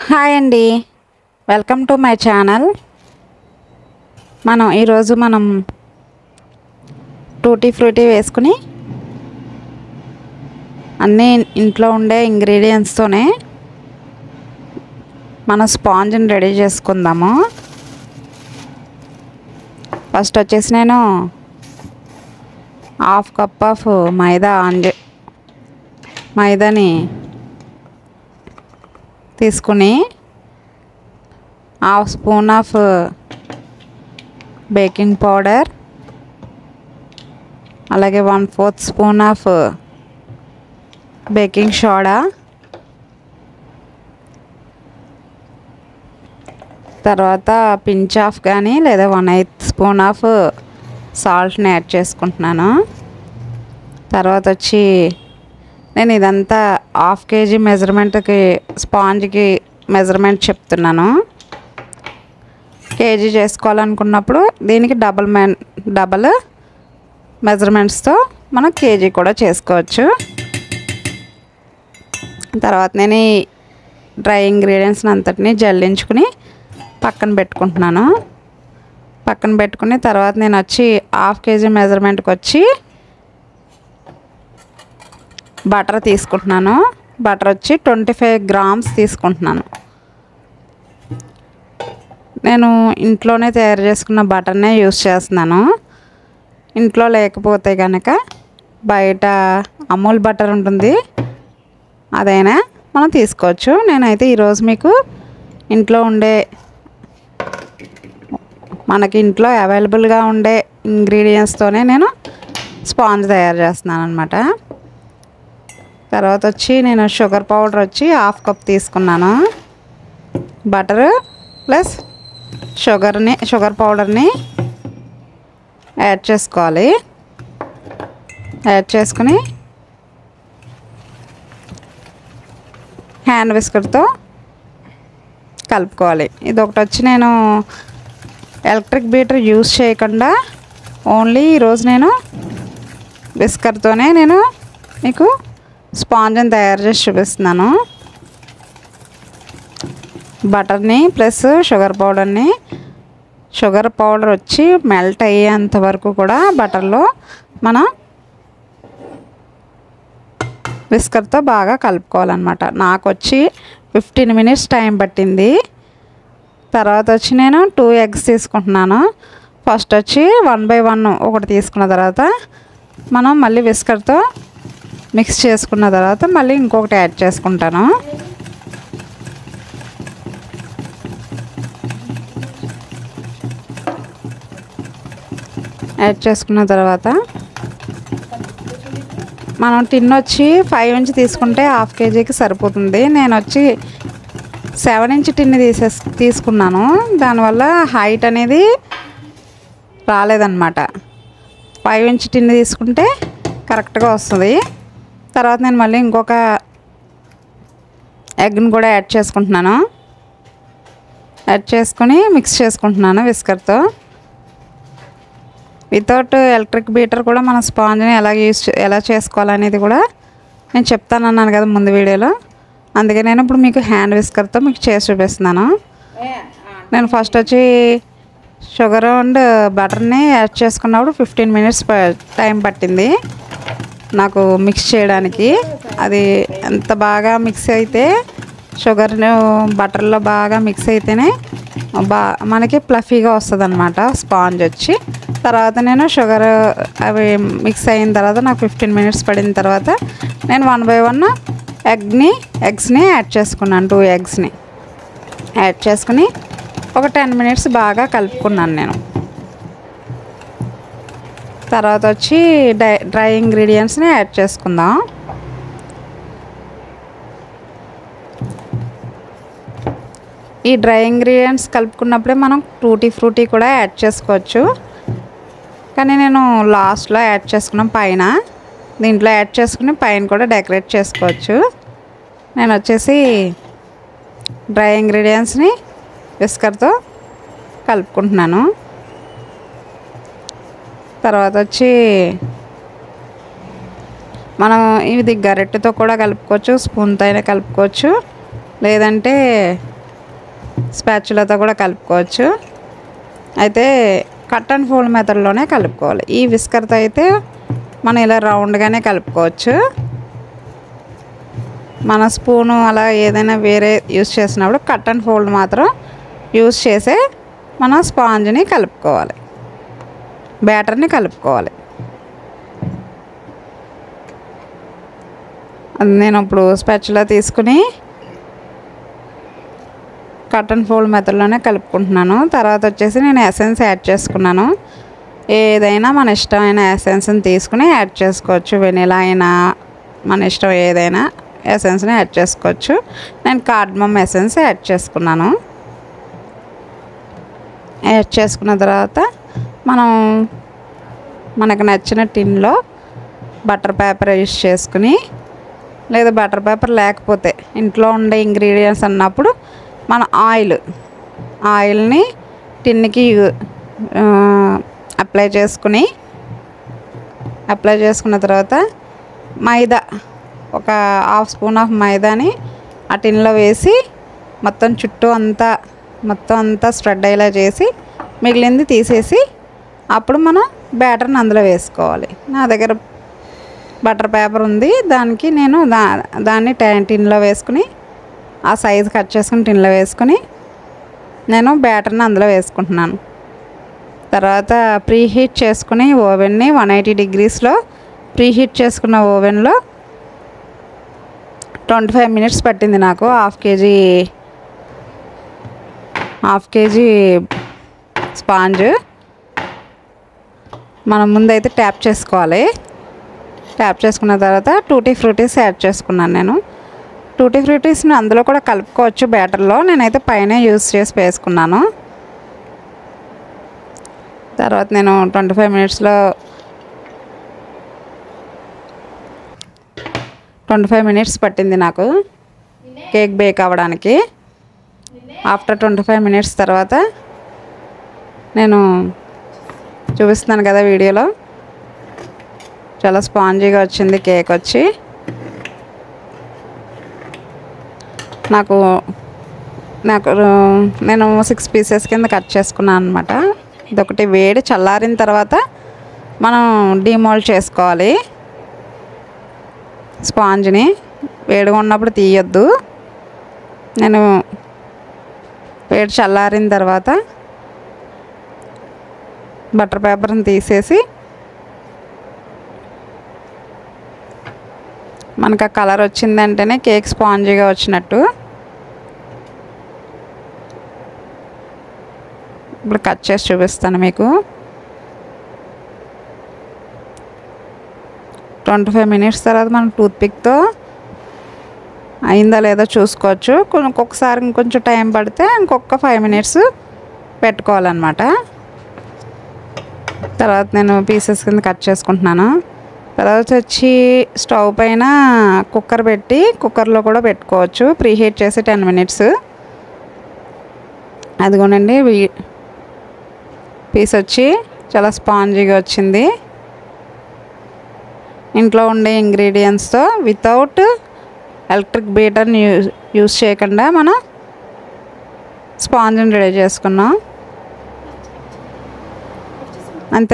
Hi అండి, welcome to my channel. ఈరోజు మనం టూటీ ఫ్రూటీ వేసుకుని అన్నీ ఇంట్లో ఉండే ఇంగ్రీడియంట్స్తోనే మనం స్పాంజ్ని రెడీ చేసుకుందాము. ఫస్ట్ వచ్చేసి నేను హాఫ్ కప్ ఆఫ్ మైదాని తీసుకుని half spoon of baking powder, అలాగే 1/4 స్పూన్ ఆఫ్ బేకింగ్ సోడా, తర్వాత పించ్ ఆఫ్ కానీ లేదా 1/8 స్పూన్ ఆఫ్ సాల్ట్ని యాడ్ చేసుకుంటున్నాను. తర్వాత వచ్చి నేను ఇదంతా హాఫ్ కేజీ మెజర్మెంట్కి స్పాంజ్కి మెజర్మెంట్ చెప్తున్నాను. కేజీ చేసుకోవాలనుకున్నప్పుడు దీనికి డబల్ మెజర్మెంట్స్తో మనం కేజీ కూడా చేసుకోవచ్చు. తర్వాత నేను ఈ డ్రై ఇంగ్రీడియంట్స్ని అంతటినీ జల్లించుకుని పక్కన పెట్టుకుంటున్నాను. పక్కన పెట్టుకుని తర్వాత నేను వచ్చి హాఫ్ కేజీ మెజర్మెంట్కి వచ్చి బటర్ తీసుకుంటున్నాను. బటర్ వచ్చి 25 గ్రామ్స్ తీసుకుంటున్నాను. నేను ఇంట్లోనే తయారు చేసుకున్న బటర్నే యూస్ చేస్తున్నాను. ఇంట్లో లేకపోతే కనుక బయట అమూల్ బటర్ ఉంటుంది, అదైనా మనం తీసుకోవచ్చు. నేనైతే ఈరోజు మీకు ఇంట్లో ఉండే మనకి ఇంట్లో అవైలబుల్గా ఉండే ఇంగ్రీడియంట్స్తోనే నేను స్పాంజ్ తయారు చేస్తున్నాను అన్నమాట. తర్వాత వచ్చి నేను షుగర్ పౌడర్ వచ్చి హాఫ్ కప్ తీసుకున్నాను. బటర్ ప్లస్ షుగర్ పౌడర్ని యాడ్ చేసుకోవాలి. యాడ్ చేసుకుని హ్యాండ్ విస్కర్తో కలుపుకోవాలి. ఇది ఒకటి వచ్చి నేను ఎలక్ట్రిక్ బీటర్ యూస్ చేయకుండా ఓన్లీ ఈరోజు నేను విస్కర్తోనే నేను మీకు స్పాంజ్ని తయారు చేసి చూపిస్తున్నాను. బటర్ని ప్లస్ షుగర్ పౌడర్ వచ్చి మెల్ట్ అయ్యేంత వరకు కూడా బటర్లో మనం విస్కర్తో బాగా కలుపుకోవాలన్నమాట. నాకు వచ్చి 15 మినిట్స్ టైం పట్టింది. తర్వాత వచ్చి నేను 2 ఎగ్స్ తీసుకుంటున్నాను. ఫస్ట్ వచ్చి 1 by 1 ఒకటి తీసుకున్న తర్వాత మనం మళ్ళీ విస్కర్తో మిక్స్ చేసుకున్న తర్వాత మళ్ళీ ఇంకొకటి యాడ్ చేసుకుంటాను. యాడ్ చేసుకున్న తర్వాత మనం టిన్ వచ్చి 5 ఇంచ్ తీసుకుంటే హాఫ్ కేజీకి సరిపోతుంది. నేను వచ్చి 7 ఇంచ్ టిన్ తీసుకున్నాను. దానివల్ల హైట్ అనేది రాలేదన్నమాట. 5 ఇంచ్ టిన్ తీసుకుంటే కరెక్ట్గా వస్తుంది. తర్వాత నేను మళ్ళీ ఇంకొక ఎగ్ని కూడా యాడ్ చేసుకుంటున్నాను. యాడ్ చేసుకుని మిక్స్ చేసుకుంటున్నాను విస్కర్తో. వితౌట్ ఎలక్ట్రిక్ బీటర్ కూడా మన స్పాంజ్ని ఎలా చేసుకోవాలనేది కూడా నేను చెప్తానన్నాను కదా ముందు వీడియోలో. అందుకే నేను ఇప్పుడు మీకు హ్యాండ్ విస్కర్తో మీకు చేసి చూపిస్తున్నాను. నేను ఫస్ట్ వచ్చి షుగర్ అండ్ బటర్ని యాడ్ చేసుకున్నప్పుడు 15 మినిట్స్ టైం పట్టింది నాకు మిక్స్ చేయడానికి. అది ఎంత బాగా మిక్స్ అయితే షుగర్ బటర్లో బాగా మిక్స్ అయితేనే మనకి ప్లఫీగా వస్తుంది అన్నమాట స్పాంజ్ వచ్చి. తర్వాత నేను షుగర్ అవి మిక్స్ అయిన తర్వాత నాకు 15 మినిట్స్ పడిన తర్వాత నేను 1 by 1 ఎగ్స్ని యాడ్ చేసుకున్నాను. 2 ఎగ్స్ని యాడ్ చేసుకుని ఒక 10 మినిట్స్ బాగా కలుపుకున్నాను నేను. తర్వాత వచ్చి డ్రై ఇంగ్రీడియంట్స్ని యాడ్ చేసుకుందాం. ఈ డ్రై ఇంగ్రీడియంట్స్ కలుపుకున్నప్పుడే మనం టూటీ ఫ్రూటీ కూడా యాడ్ చేసుకోవచ్చు, కానీ నేను లాస్ట్లో యాడ్ చేసుకున్నాం పైన. దీంట్లో యాడ్ చేసుకుని పైన కూడా డెకరేట్ చేసుకోవచ్చు. నేను వచ్చేసి డ్రై ఇంగ్రీడియంట్స్ని విస్కర్తో కలుపుకుంటున్నాను. తర్వాత వచ్చి మనం ఇది గరిటెతో కూడా కలుపుకోవచ్చు, స్పూన్తో అయినా కలుపుకోవచ్చు, లేదంటే స్పాచులాతో కూడా కలుపుకోవచ్చు. అయితే కట్ అండ్ ఫోల్డ్ మెథడ్లోనే కలుపుకోవాలి. ఈ విస్కర్తో అయితే మనం ఇలా రౌండ్గానే కలుపుకోవచ్చు. మన స్పూను అలా ఏదైనా వేరే యూస్ చేసినప్పుడు కట్ అండ్ ఫోల్డ్ మాత్రం యూస్ చేసే మనం స్పాంజ్ని కలుపుకోవాలి, బ్యాటర్ని కలుపుకోవాలి. నేను ఇప్పుడు స్పాచులా తీసుకుని కట్ అండ్ ఫోల్డ్ మెథడ్లోనే కలుపుకుంటున్నాను. తర్వాత వచ్చేసి నేను ఎసెన్స్ యాడ్ చేసుకున్నాను. ఏదైనా మన ఇష్టమైన ఎసెన్స్ని తీసుకుని యాడ్ చేసుకోవచ్చు. వెనిలా అయినా మన ఇష్టం ఏదైనా ఎసెన్స్ని యాడ్ చేసుకోవచ్చు. నేను కార్డమమ్ ఎసెన్స్ యాడ్ చేసుకున్నాను. యాడ్ చేసుకున్న తర్వాత మనకు నచ్చిన టిన్లో బటర్ పేపర్ యూస్ చేసుకుని, లేదా బటర్ పేపర్ లేకపోతే ఇంట్లో ఉండే ఇంగ్రీడియంట్స్ అన్నప్పుడు మన ఆయిల్ని టిన్కి అప్లై చేసుకున్న తర్వాత మైదా ఒక హాఫ్ స్పూన్ ఆఫ్ మైదాని ఆ టిన్లో వేసి మొత్తం చుట్టూ అంతా స్ప్రెడ్ అయ్యేలా చేసి మిగిలింది తీసేసి అప్పుడు మనం బ్యాటర్ని అందులో వేసుకోవాలి. నా దగ్గర బటర్ పేపర్ ఉంది, దానికి నేను దాన్ని టిన్లో వేసుకుని ఆ సైజు కట్ చేసుకుని టిన్లో వేసుకుని నేను బ్యాటర్ని అందులో వేసుకుంటున్నాను. తర్వాత ప్రీహీట్ చేసుకుని ఓవెన్ని 180 డిగ్రీస్లో ప్రీహీట్ చేసుకున్న ఓవెన్లో 25 మినిట్స్ పట్టింది నాకు. హాఫ్ కేజీ స్పాంజ్ మనం ముందైతే ట్యాప్ చేసుకోవాలి. ట్యాప్ చేసుకున్న తర్వాత టూటీ ఫ్రూటీస్ యాడ్ చేసుకున్నాను. నేను టూటీ ఫ్రూటీస్ని అందులో కూడా కలుపుకోవచ్చు బ్యాటర్లో, నేనైతే పైన యూస్ చేసి వేసుకున్నాను. తర్వాత నేను 25 మినిట్స్ పట్టింది నాకు కేక్ బేక్ అవ్వడానికి. ఆఫ్టర్ 25 మినిట్స్ తర్వాత నేను చూపిస్తున్నాను కదా వీడియోలో, చాలా స్పాంజీగా వచ్చింది కేక్ వచ్చి. నేను 6 పీసెస్ కింద కట్ చేసుకున్నాను అనమాట. ఇదొకటి వేడి చల్లారిన తర్వాత మనం డిమోల్డ్ చేసుకోవాలి. స్పాంజ్ని వేడిగా ఉన్నప్పుడు తీయొద్దు. నేను వేడి చల్లారిన తర్వాత బటర్ పేపర్ని తీసేసి మనకు ఆ కలర్ వచ్చిందంటేనే కేక్ స్పాంజీగా వచ్చినట్టు. ఇప్పుడు కట్ చేసి చూపిస్తాను మీకు. 25 మినిట్స్ తర్వాత మనం టూత్పిక్తో అయిందా లేదా చూసుకోవచ్చు. ఇంకొకసారి ఇంకొంచెం టైం పడితే ఇంకొక 5 మినిట్స్ పెట్టుకోవాలన్నమాట. తర్వాత నేను పీసెస్ కింద కట్ చేసుకుంటున్నాను. తర్వాత వచ్చి స్టవ్ పైన కుక్కర్ పెట్టి కుక్కర్లో కూడా పెట్టుకోవచ్చు. ప్రీహీట్ చేసి 10 మినిట్స్. అదిగోనండి పీస్ వచ్చి చాలా స్పాంజీగా వచ్చింది. ఇంట్లో ఉండే ఇంగ్రీడియంట్స్తో వితౌట్ ఎలక్ట్రిక్ బీటర్ని యూస్ చేయకుండా మనం స్పాంజ్ని రెడీ చేసుకున్నాం అంతే.